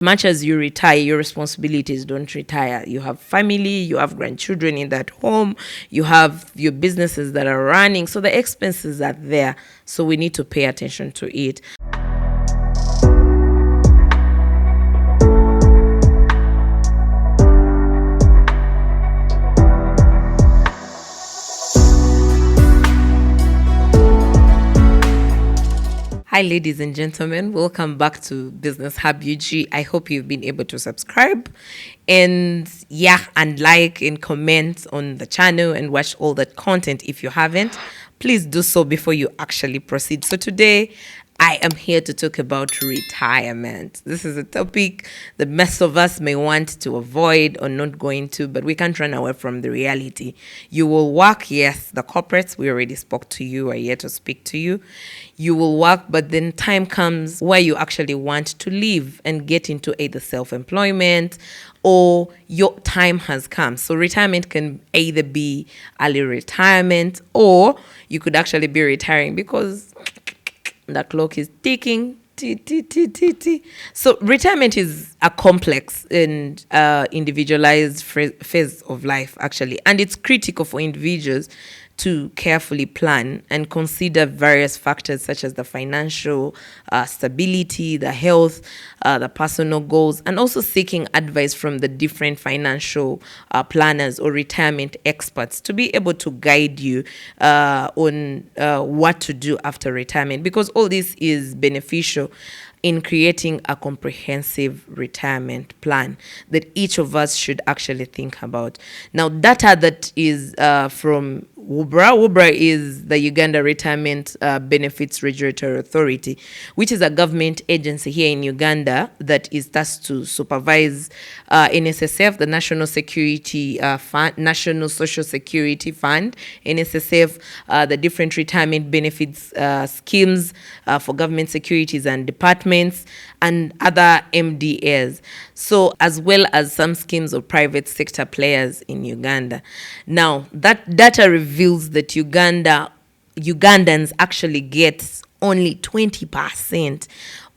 Much as you retire, your responsibilities don't retire. You have family, you have grandchildren in that home, you have your businesses that are running. So the expenses are there. So we need to pay attention to it. Hi, ladies and gentlemen. Welcome back to Business Hub UG. I hope you've been able to subscribe and like and comment on the channel and watch all that content. If you haven't, please do so before you actually proceed. So today, I am here to talk about retirement. This is a topic that most of us may want to avoid or not going to, but we can't run away from the reality. You will work, yes, the corporates, we already spoke to you, are here to speak to you. You will work, but then time comes where you actually want to leave and get into either self-employment or your time has come. So retirement can either be early retirement or you could actually be retiring because the clock is ticking. So retirement is a complex and individualized phase of life, actually. And it's critical for individuals to carefully plan and consider various factors such as the financial stability, the health, the personal goals, and also seeking advice from the different financial planners or retirement experts to be able to guide you on what to do after retirement, because all this is beneficial in creating a comprehensive retirement plan that each of us should actually think about. Now, data that is from WUBRA. WUBRA is the Uganda Retirement Benefits Regulatory Authority, which is a government agency here in Uganda that is tasked to supervise NSSF, the National Security Fund, National Social Security Fund, NSSF, the different retirement benefits schemes for government securities and departments, and other MDAs. So, as well as some schemes of private sector players in Uganda. Now, that data reveals that Ugandans actually get only 20%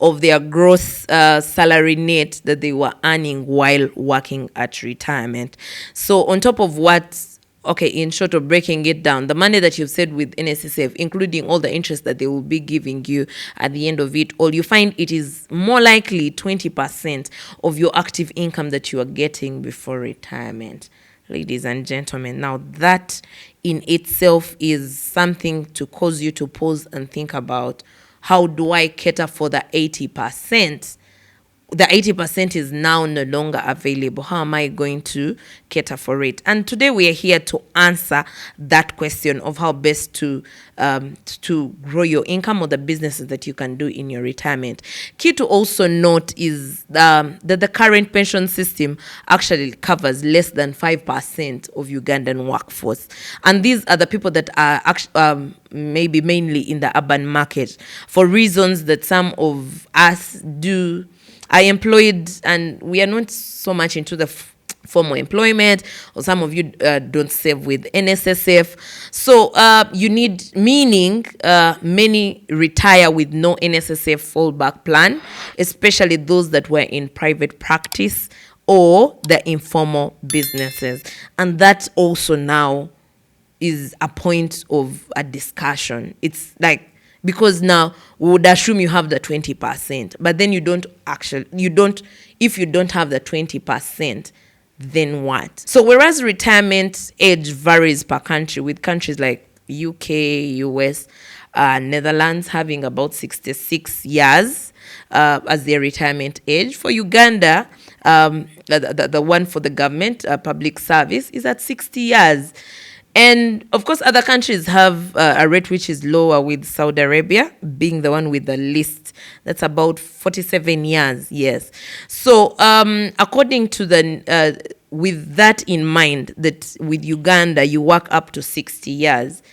of their gross salary net that they were earning while working at retirement. So, on top of what, okay, in short of breaking it down, the money that you've saved with NSSF, including all the interest that they will be giving you at the end of it all, you find it is more likely 20% of your active income that you are getting before retirement. Ladies and gentlemen, now that in itself is something to cause you to pause and think about, how do I cater for the 80%? The 80% is now no longer available. How am I going to cater for it? And today we are here to answer that question of how best to grow your income or the businesses that you can do in your retirement. Key to also note is that the current pension system actually covers less than 5% of Ugandan workforce. And these are the people that are maybe mainly in the urban market for reasons that some of us are employed and we are not so much into the formal employment, or some of you don't save with NSSF. So you need, meaning many retire with no NSSF fallback plan, especially those that were in private practice or the informal businesses. And that also now is a point of a discussion. It's like, because now we would assume you have the 20%, but then if you don't have the 20%, then what? So whereas retirement age varies per country, with countries like UK, US, Netherlands having about 66 years as their retirement age. For Uganda, the one for the government, public service, is at 60 years. And of course, other countries have a rate which is lower, with Saudi Arabia being the one with the least. That's about 47 years, yes. So according to with that in mind, that with Uganda, you work up to 60 years,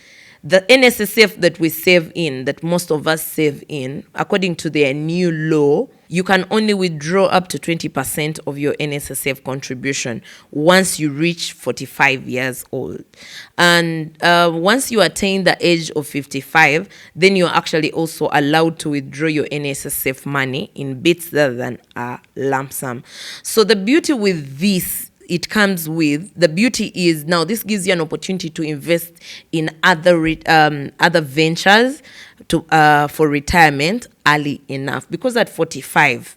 The NSSF that we save in, that most of us save in, according to their new law, you can only withdraw up to 20% of your NSSF contribution once you reach 45 years old. And once you attain the age of 55, then you're actually also allowed to withdraw your NSSF money in bits rather than a lump sum. So the beauty with this, it comes with, the beauty is now this gives you an opportunity to invest in other ventures for retirement early enough, because at 45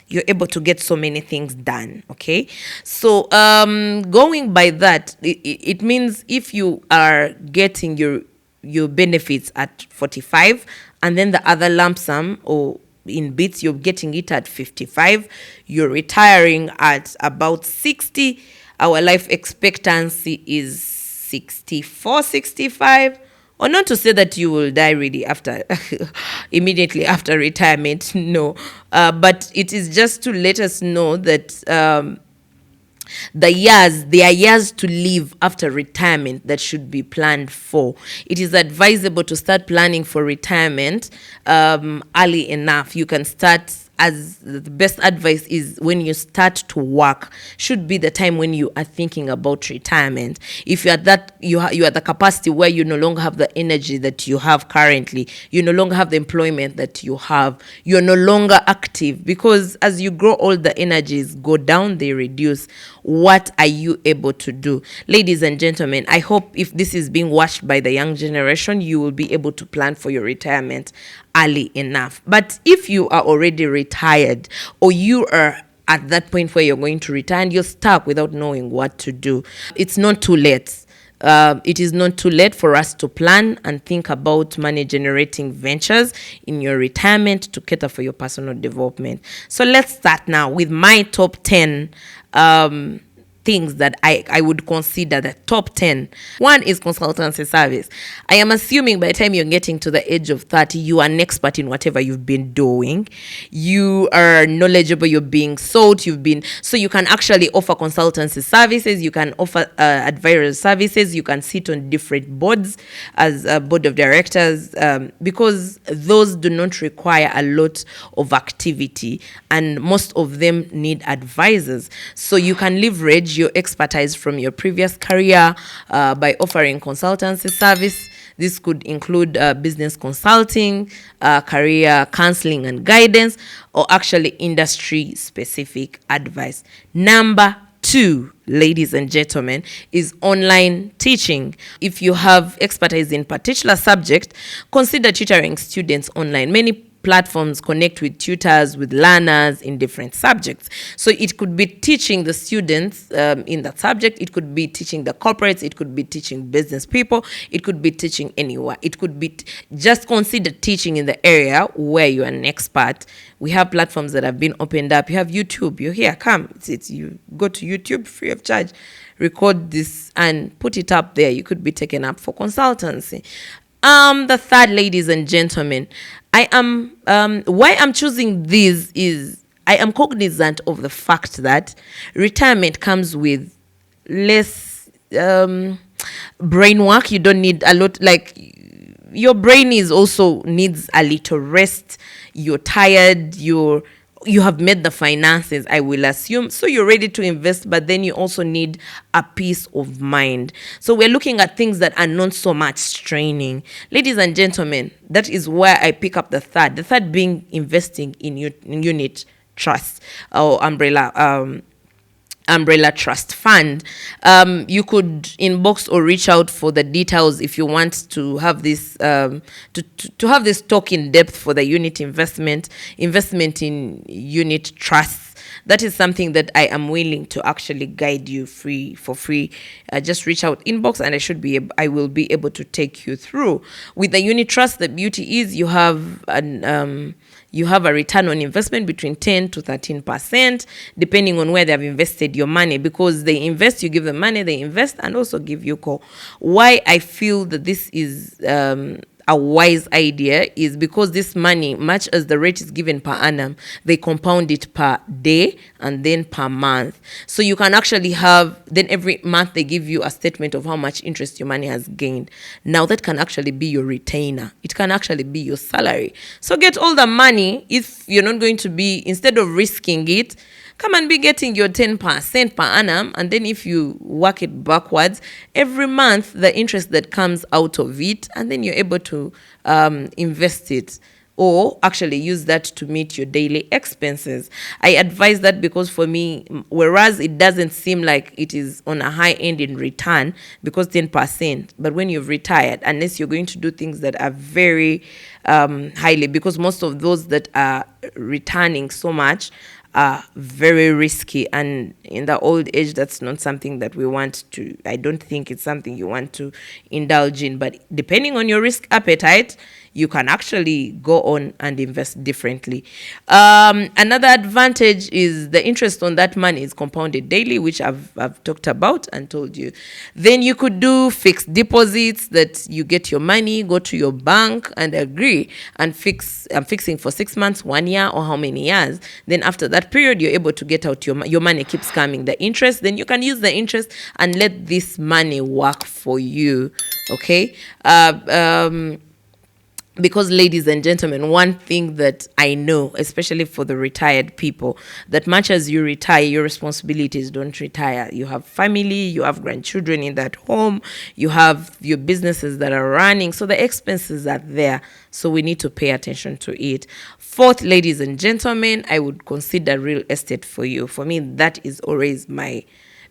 you're able to get so many things done. Okay, so going by that, it means if you are getting your benefits at 45, and then the other lump sum or in bits you're getting it at 55, you're retiring at about 60. Our life expectancy is 64, 65. Or not to say that you will die really after immediately after retirement, no, but it is just to let us know that there are years to live after retirement that should be planned for. It is advisable to start planning for retirement early enough. You can start, as the best advice is, when you start to work should be the time when you are thinking about retirement. If you're that you are at the capacity where you no longer have the energy that you have currently, you no longer have the employment that you have, you're no longer active, because as you grow old the energies go down, they reduce. What are you able to do? Ladies and gentlemen, I hope if this is being watched by the young generation, you will be able to plan for your retirement early enough. But if you are already retired, or you are at that point where you're going to retire and you're stuck without knowing what to do, it's not too late. It is not too late for us to plan and think about money generating ventures in your retirement to cater for your personal development. So let's start now with my top 10 things that I would consider the top 10. One is consultancy service. I am assuming by the time you're getting to the age of 30, you are an expert in whatever you've been doing. You are knowledgeable, you're being sold, so you can actually offer consultancy services, you can offer advisory services, you can sit on different boards as a board of directors, because those do not require a lot of activity and most of them need advisors. So you can leverage your expertise from your previous career by offering consultancy service. This could include business consulting, career counseling and guidance, or actually industry specific advice. Number 2, ladies and gentlemen, is online teaching. If you have expertise in particular subject, consider tutoring students online. Many platforms connect with tutors, with learners in different subjects. So it could be teaching the students in that subject. It could be teaching the corporates. It could be teaching business people. It could be teaching anywhere. It could be just consider teaching in the area where you're an expert. We have platforms that have been opened up. You have YouTube. You're here. Come. You go to YouTube free of charge. Record this and put it up there. You could be taken up for consultancy. The third, ladies and gentlemen, I am why I'm choosing this is I am cognizant of the fact that retirement comes with less brain work. You don't need a lot, like your brain is also needs a little rest. You're tired, you have made the finances, I will assume, so you're ready to invest, but then you also need a peace of mind. So we're looking at things that are not so much straining. Ladies and gentlemen, that is where I pick up the third being investing in unit trust or umbrella trust fund. You could inbox or reach out for the details if you want to have this to have this talk in depth for the investment in unit trusts. That is something that I am willing to actually guide you for free. Just reach out, inbox, and I will be able to take you through. With the unit trust, the beauty is you have a return on investment between 10 to 13%, depending on where they have invested your money. Because they invest, you give them money, they invest, and also give you call. Why I feel that this is a wise idea is because this money, much as the rate is given per annum, they compound it per day and then per month. So you can actually have, then every month they give you a statement of how much interest your money has gained. Now that can actually be your retainer. It can actually be your salary. So get all the money if you're not going to be, instead of risking it, come and be getting your 10% per annum. And then if you work it backwards, every month, the interest that comes out of it, and then you're able to invest it or actually use that to meet your daily expenses. I advise that because for me, whereas it doesn't seem like it is on a high end in return because 10%, but when you've retired, unless you're going to do things that are very highly, because most of those that are returning so much are very risky, and in the old age that's not something that we want to, I don't think it's something you want to indulge in. But depending on your risk appetite, you can actually go on and invest differently. Another advantage is the interest on that money is compounded daily, which I've talked about and told you. Then you could do fixed deposits, that you get your money, go to your bank and agree and fix. I'm fixing for 6 months, 1 year, or how many years. Then after that period, you're able to get out your money keeps coming. The interest, then you can use the interest and let this money work for you. Okay. Because, ladies and gentlemen, one thing that I know, especially for the retired people, that much as you retire, your responsibilities don't retire. You have family, you have grandchildren in that home, you have your businesses that are running. So the expenses are there. So we need to pay attention to it. Fourth, ladies and gentlemen, I would consider real estate for you. For me, that is always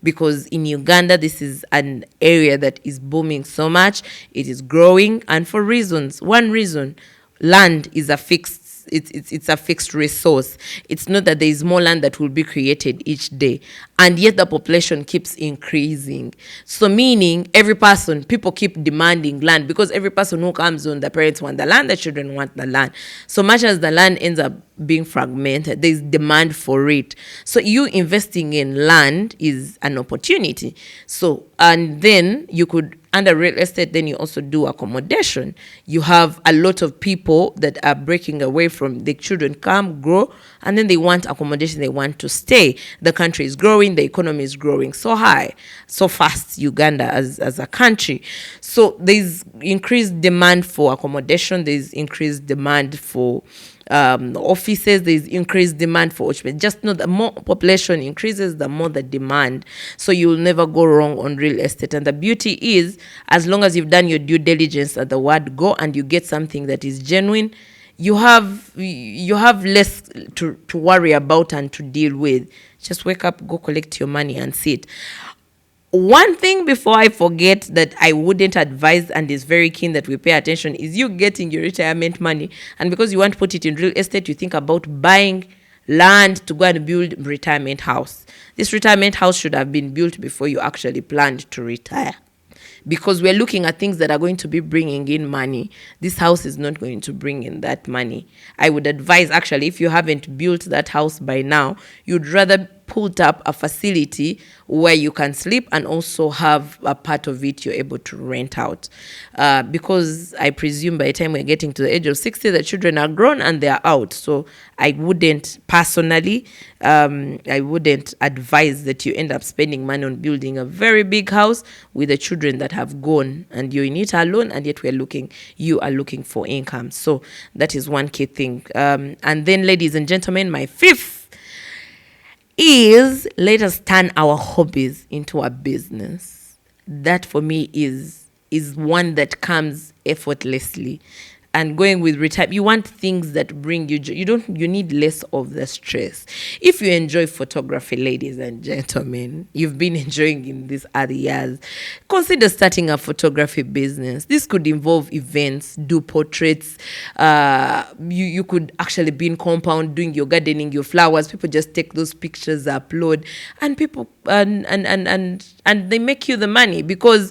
because in Uganda, this is an area that is booming so much. It is growing, and for reasons. One reason, land is a fixed, it's a fixed resource. It's not that there is more land that will be created each day, and yet the population keeps increasing. So meaning people keep demanding land, because every person who comes on, the parents want the land, the children want the land. So much as the land ends up being fragmented, there's demand for it. So you investing in land is an opportunity. So, and then you could, under real estate, then you also do accommodation. You have a lot of people that are breaking away from, the children come, grow, and then they want accommodation, they want to stay. The country is growing, the economy is growing so high, so fast, Uganda as a country. So there's increased demand for accommodation, there's increased demand for offices, there's increased demand for just know the more population increases, the more the demand. So you'll never go wrong on real estate. And the beauty is, as long as you've done your due diligence at the word go and you get something that is genuine, you have less to worry about and to deal with. Just wake up, go collect your money and sit. One thing before I forget that I wouldn't advise and is very keen that we pay attention is you getting your retirement money, and because you want to put it in real estate, you think about buying land to go and build retirement house. This retirement house should have been built before you actually planned to retire, because we're looking at things that are going to be bringing in money. This house is not going to bring in that money. I would advise, actually, if you haven't built that house by now, you'd rather put up a facility where you can sleep and also have a part of it you're able to rent out. Because I presume by the time we're getting to the age of 60, the children are grown and they're out. So I wouldn't personally, I wouldn't advise that you end up spending money on building a very big house with the children that have gone and you're in it alone, and yet you are looking for income. So that is one key thing. And then, ladies and gentlemen, my fifth is, let us turn our hobbies into a business. That for me is one that comes effortlessly. And going with retirement, you want things that bring you joy. You need less of the stress. If you enjoy photography, ladies and gentlemen, you've been enjoying in these other years, consider starting a photography business. This could involve events, do portraits. You could actually be in compound doing your gardening, your flowers. People just take those pictures, upload, and people and they make you the money, because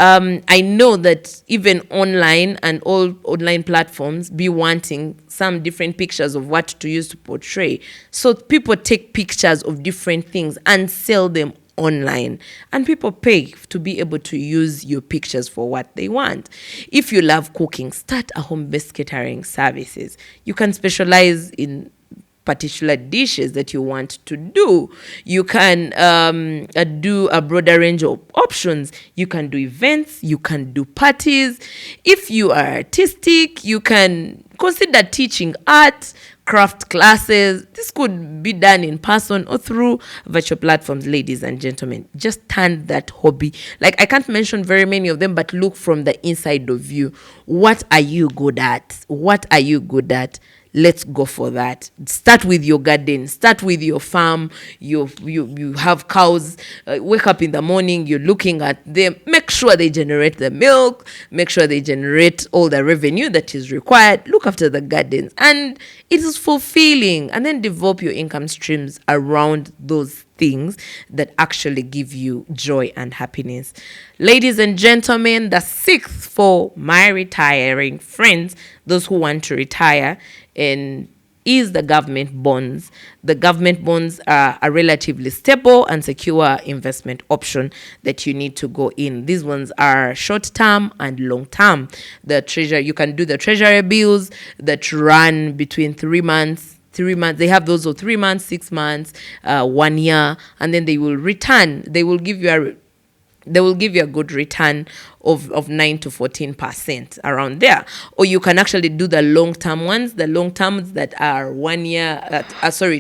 I know that even online and all online platforms be wanting some different pictures of what to use to portray. So people take pictures of different things and sell them online, and people pay to be able to use your pictures for what they want. If you love cooking, start a home-based catering services. You can specialize in particular dishes that you want to do. You can do a broader range of options. You can do events, you can do parties. If you are artistic, you can consider teaching art, craft classes. This could be done in person or through virtual platforms. Ladies and gentlemen, just turn that hobby, like I can't mention very many of them, but look from the inside of you. What are you good at? What are you good at? Let's go for that. Start with your garden, start with your farm. You have cows. Wake up in the morning, you're looking at them, make sure they generate the milk, make sure they generate all the revenue that is required. Look after the gardens, and it is fulfilling. And then develop your income streams around those things that actually give you joy and happiness. Ladies and gentlemen, the sixth for my retiring friends, those who want to retire, and is the government bonds. The government bonds are a relatively stable and secure investment option that you need to go in. These ones are short term and long term. You can do the treasury bills that run between 3 months. They have those of 3 months, 6 months, 1 year, and then they will return. They will give you a good return of 9 to 14% around there. Or you can actually do the long-term ones, the long terms that are 1 year,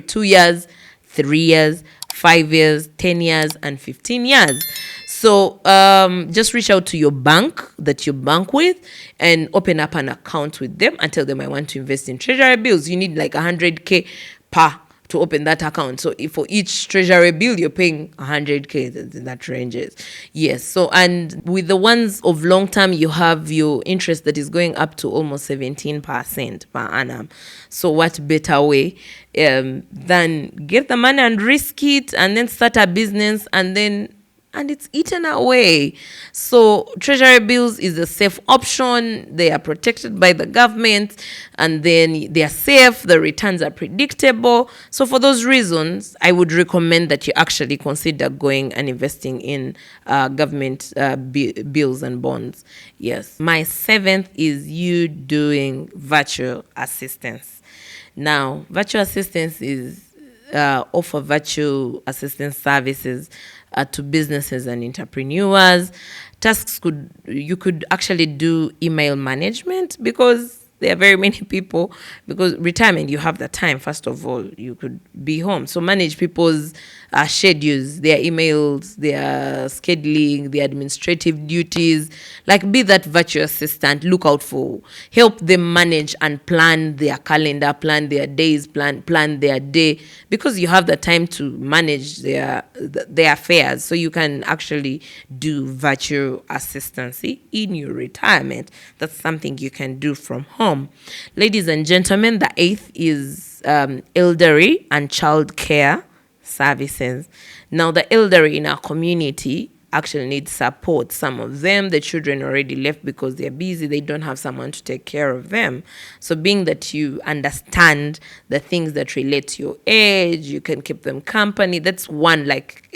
2 years, 3 years, 5 years, 10 years, and 15 years. So just reach out to your bank that you bank with and open up an account with them and tell them, I want to invest in treasury bills. You need like 100K per to open that account. So if for each treasury bill, you're paying 100K, that ranges. Yes. So, and with the ones of long term, you have your interest that is going up to almost 17% per annum. So what better way than get the money and risk it and then start a business and it's eaten away. So treasury bills is a safe option. They are protected by the government, and then they are safe. The returns are predictable. So for those reasons, I would recommend that you actually consider going and investing in government bills and bonds. Yes. My seventh is you doing virtual assistance. Now, virtual assistance is offer virtual assistance services to businesses and entrepreneurs. You could actually do email management, because there are very many people, because retirement, you have the time. First of all, you could be home. So manage people's schedules, their emails, their scheduling, their administrative duties. Like, be that virtual assistant. Look out for, help them manage and plan their calendar, plan their days, plan their day, because you have the time to manage their affairs. So you can actually do virtual assistance in your retirement. That's something you can do from home. Ladies and gentlemen, the eighth is elderly and child care services. Now, the elderly in our community actually need support. Some of them, the children already left because they're busy. They don't have someone to take care of them. So being that you understand the things that relate to your age, you can keep them company. That's one, like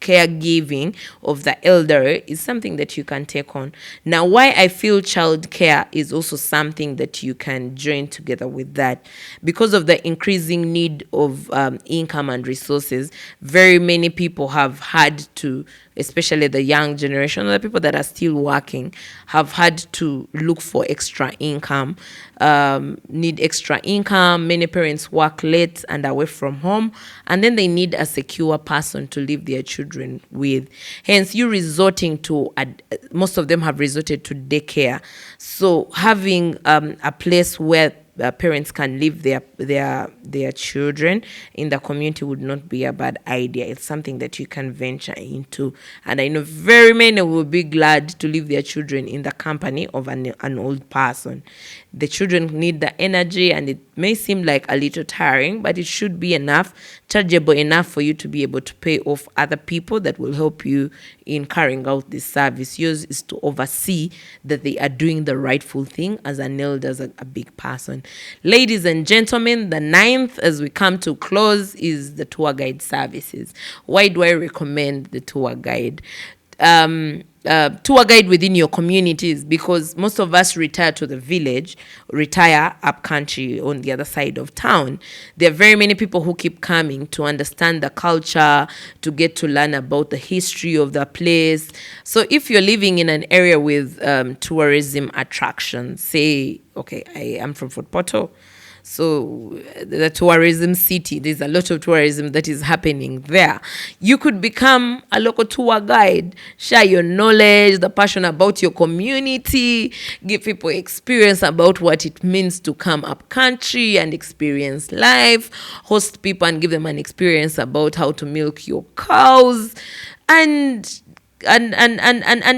caregiving of the elderly is something that you can take on. Now, why I feel child care is also something that you can join together with that, because of the increasing need of income and resources. Very many people have had to, especially the young generation, the people that are still working, have had to look for extra income, need extra income. Many parents work late and away from home, and then they need a secure person to leave their children with. Hence, most of them have resorted to daycare. So having a place where parents can leave their children in the community would not be a bad idea. It's something that you can venture into, and I know very many will be glad to leave their children in the company of an old person. The children need the energy, and it may seem like a little tiring, but it should be chargeable enough for you to be able to pay off other people that will help you in carrying out this service. Yours is to oversee that they are doing the rightful thing as an elder, as a big person. on. Ladies and gentlemen, the ninth, as we come to close, is the tour guide services. Why do I recommend the tour guide? Tour guide within your communities, because most of us retire to the village, retire up country on the other side of town. There are very many people who keep coming to understand the culture, to get to learn about the history of the place. So if you're living in an area with tourism attractions, say, okay, I am from Fort Portal, so the tourism city, there's a lot of tourism that is happening there. You could become a local tour guide, share your knowledge, the passion about your community, give people experience about what it means to come up country and experience life, host people and give them an experience about how to milk your cows, and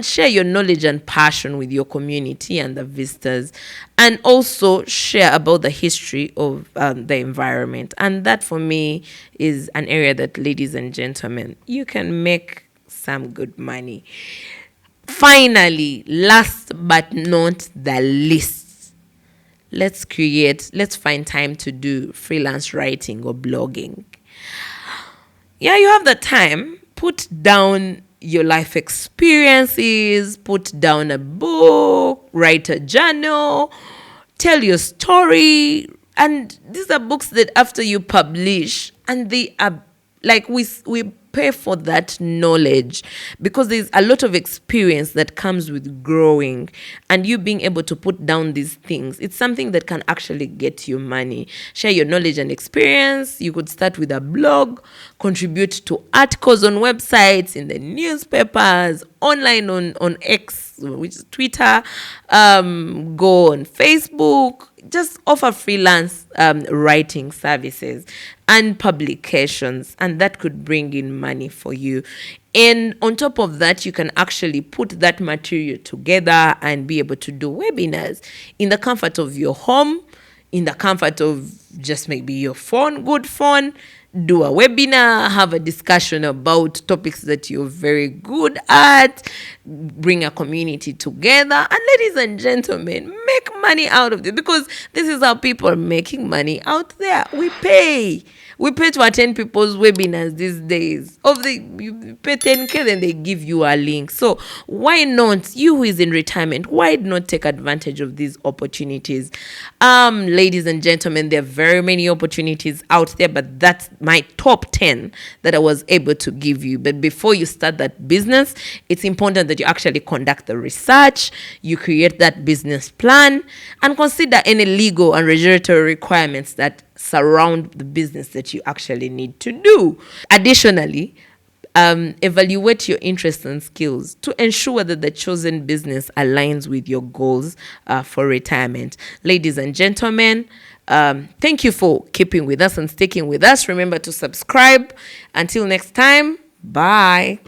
share your knowledge and passion with your community and the visitors, and also share about the history of the environment. And that for me is an area that, ladies and gentlemen, you can make some good money. Finally, last but not the least, let's find time to do freelance writing or blogging. Yeah, you have the time. Put down your life experiences, put down a book, write a journal, tell your story. And these are books that after you publish, and they are like, we pay for that knowledge, because there's a lot of experience that comes with growing, and you being able to put down these things, it's something that can actually get you money. Share your knowledge and experience. You could start with a blog, contribute to articles on websites, in the newspapers, online on X, which is Twitter, go on Facebook, just offer freelance writing services and publications, and that could bring in money for you. And on top of that, you can actually put that material together and be able to do webinars in the comfort of your home, in the comfort of just maybe your phone, good phone. Do a webinar, have a discussion about topics that you're very good at, bring a community together, and ladies and gentlemen, make money out of it, because this is how people are making money out there. We pay to attend people's webinars these days. You pay 10K, then they give you a link. So why not, you who is in retirement, why not take advantage of these opportunities? Ladies and gentlemen, there are very many opportunities out there, but that's my top 10 that I was able to give you. But before you start that business, it's important that you actually conduct the research, you create that business plan, and consider any legal and regulatory requirements that surround the business that you actually need to do. Additionally, evaluate your interests and skills to ensure that the chosen business aligns with your goals for retirement. Ladies and gentlemen, thank you for keeping with us and sticking with us. Remember to subscribe. Until next time, bye.